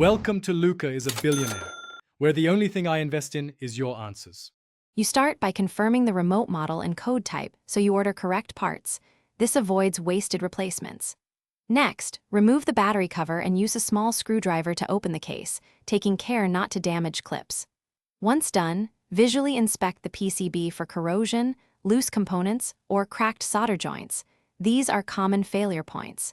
Welcome to Luca is a billionaire, where the only thing I invest in is your answers. You start by confirming the remote model and code type so you order correct parts. This avoids wasted replacements. Next, remove the battery cover and use a small screwdriver to open the case, taking care not to damage clips. Once done, visually inspect the PCB for corrosion, loose components, or cracked solder joints. These are common failure points.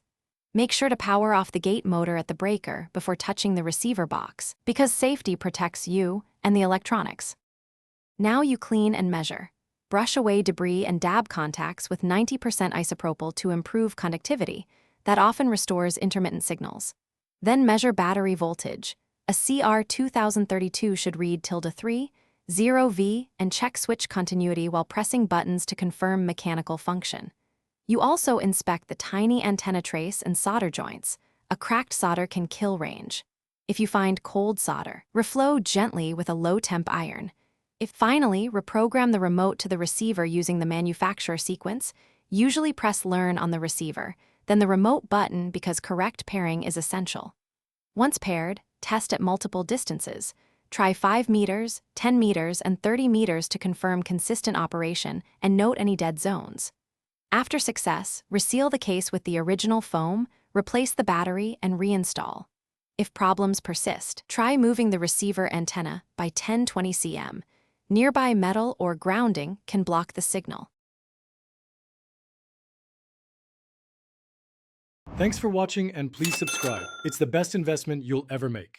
Make sure to power off the gate motor at the breaker before touching the receiver box, because safety protects you and the electronics. Now you clean and measure. Brush away debris and dab contacts with 90% isopropyl to improve conductivity. That often restores intermittent signals. Then measure battery voltage. A CR2032 should read ~3, 0V, and check switch continuity while pressing buttons to confirm mechanical function. You also inspect the tiny antenna trace and solder joints. A cracked solder can kill range. If you find cold solder, reflow gently with a low-temp iron. Finally, reprogram the remote to the receiver using the manufacturer sequence. Usually press Learn on the receiver, then the remote button because correct pairing is essential. Once paired, test at multiple distances. Try 5 meters, 10 meters, and 30 meters to confirm consistent operation and note any dead zones. After success, reseal the case with the original foam, replace the battery, and reinstall. If problems persist, try moving the receiver antenna by 10-20 cm. Nearby metal or grounding can block the signal. Thanks for watching and please subscribe. It's the best investment you'll ever make.